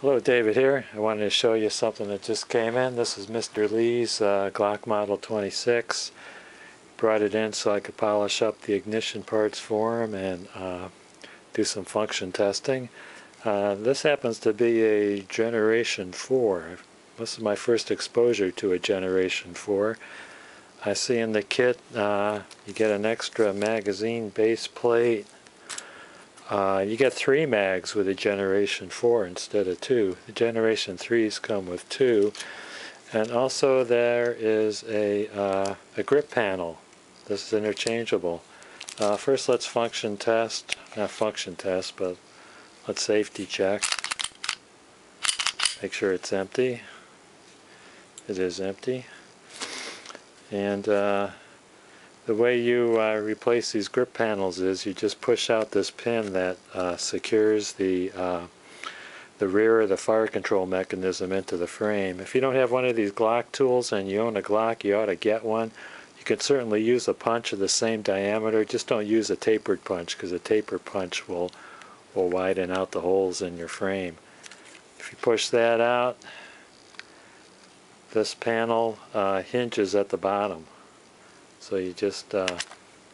Hello, David here. I wanted to show you something that just came in. This is Mr. Lee's Glock Model 26. Brought it in so I could polish up the ignition parts for him and do some function testing. This happens to be a Generation 4. This is my first exposure to a Generation 4. I see in the kit you get an extra magazine base plate. You get 3 mags with a Generation 4 instead of 2. The Generation 3s come with 2. And also there is a grip panel. This is interchangeable. First let's function test. Not function test, but let's safety check. Make sure it's empty. It is empty. And the way you replace these grip panels is you just push out this pin that secures the rear of the fire control mechanism into the frame. If you don't have one of these Glock tools and you own a Glock, you ought to get one. You can certainly use a punch of the same diameter. Just don't use a tapered punch, because a tapered punch will widen out the holes in your frame. If you push that out, this panel hinges at the bottom. So you just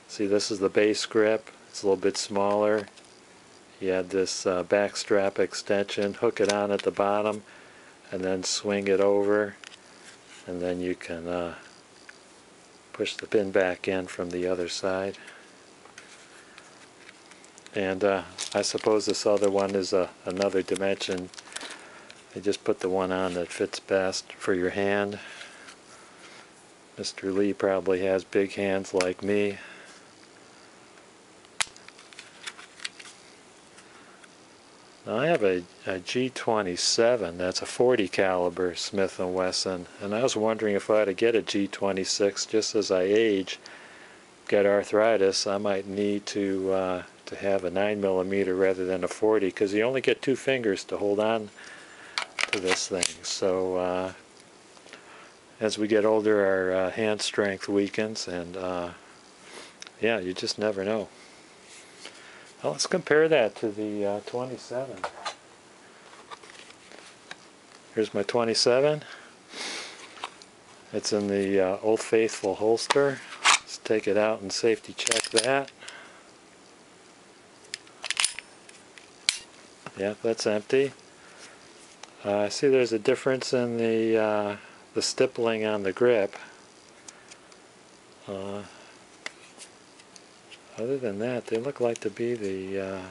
see, this is the base grip. It's a little bit smaller. You add this back strap extension, hook it on at the bottom, and then swing it over, and then you can push the pin back in from the other side. And I suppose this other one is another dimension. I just put the one on that fits best for your hand. Mr. Lee probably has big hands like me. Now I have a G27, that's a 40 caliber Smith & Wesson, and I was wondering if I ought to get a G26. Just as I age, get arthritis, I might need to have a 9mm rather than a 40, because you only get 2 fingers to hold on to this thing. So as we get older, our hand strength weakens, and yeah, you just never know. Well, let's compare that to the 27. Here's my 27. It's in the Old Faithful holster. Let's take it out and safety check that. Yeah, that's empty. I see there's a difference in the stippling on the grip. Other than that, they look like to be the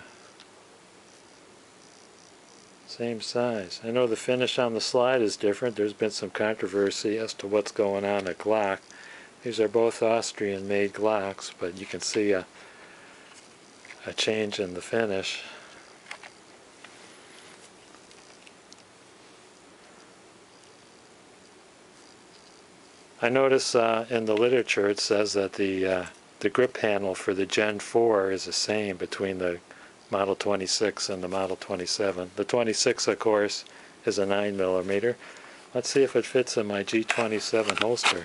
same size. I know the finish on the slide is different. There's been some controversy as to what's going on at Glock. These are both Austrian-made Glocks, but you can see a change in the finish. I notice in the literature it says that the grip handle for the Gen 4 is the same between the Model 26 and the Model 27. The 26, of course, is a 9mm. Let's see if it fits in my G27 holster.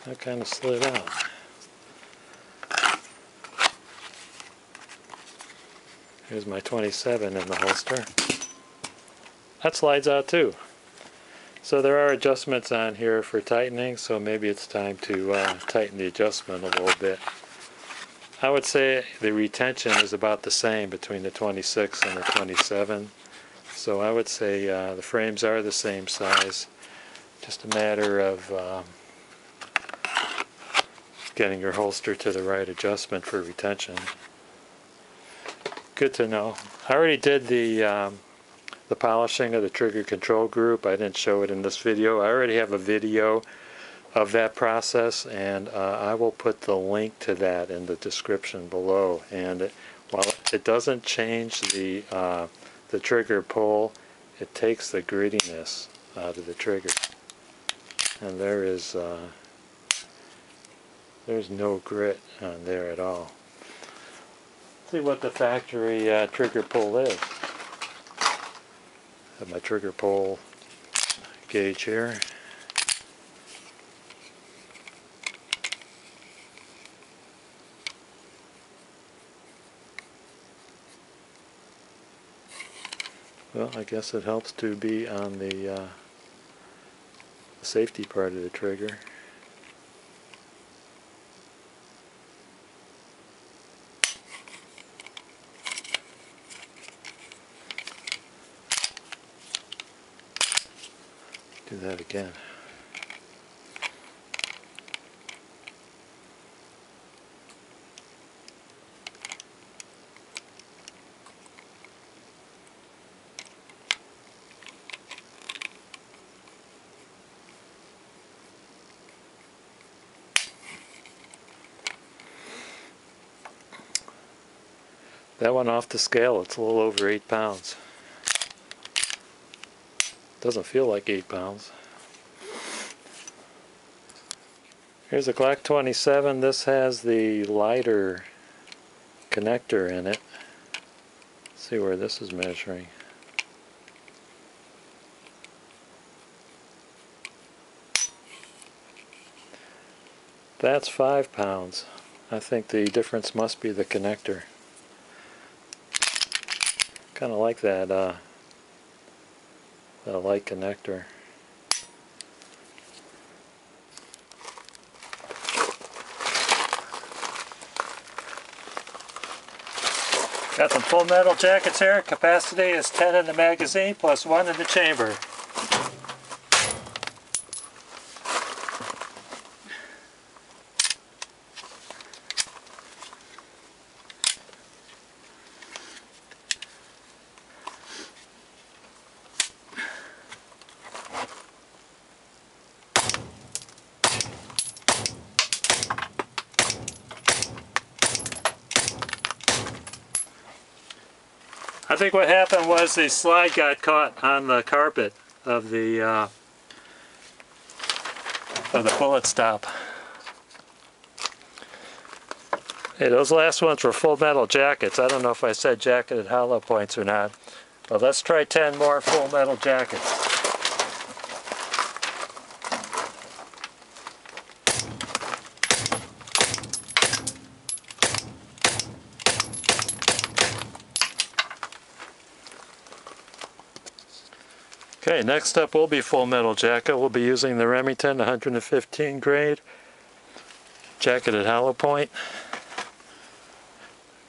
That kind of slid out. Here's my 27 in the holster. That slides out too. So there are adjustments on here for tightening, so maybe it's time to tighten the adjustment a little bit. I would say the retention is about the same between the 26 and the 27. So I would say the frames are the same size. Just a matter of getting your holster to the right adjustment for retention. Good to know. I already did the polishing of the trigger control group. I didn't show it in this video. I already have a video of that process, and I will put the link to that in the description below. And while it doesn't change the trigger pull, it takes the grittiness out of the trigger. And there's no grit on there at all. See what the factory trigger pull is. I have my trigger pull gauge here. Well, I guess it helps to be on the safety part of the trigger. Do that again. That one off the scale, it's a little over 8 pounds. Doesn't feel like 8 pounds. Here's a Glock 27. This has the lighter connector in it. Let's see where this is measuring. That's 5 pounds. I think the difference must be the connector. Kind of like that light connector. Got some full metal jackets here. Capacity is 10 in the magazine plus 1 in the chamber. I think what happened was the slide got caught on the carpet of the bullet stop. Hey, those last ones were full metal jackets. I don't know if I said jacketed hollow points or not, but let's try 10 more full metal jackets. Okay, next up will be full metal jacket. We'll be using the Remington 115 grade jacketed hollow point.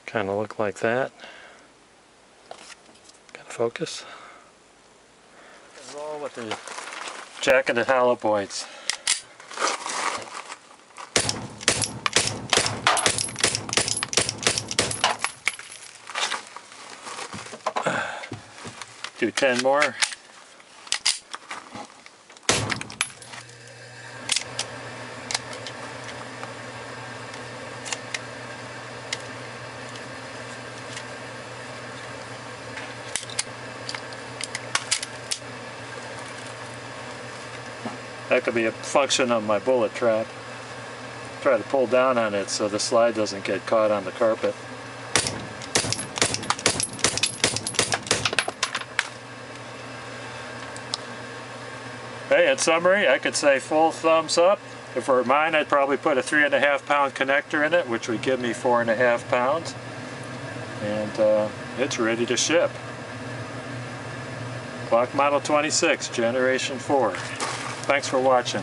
Kind of look like that. Got to focus. And roll with the jacketed hollow points. Do 10 more. That could be a function of my bullet trap. Try to pull down on it so the slide doesn't get caught on the carpet. Hey, in summary, I could say full thumbs up. If it were mine, I'd probably put a 3.5 pound connector in it, which would give me 4.5 pounds. And it's ready to ship. Glock Model 26, Generation 4. Thanks for watching.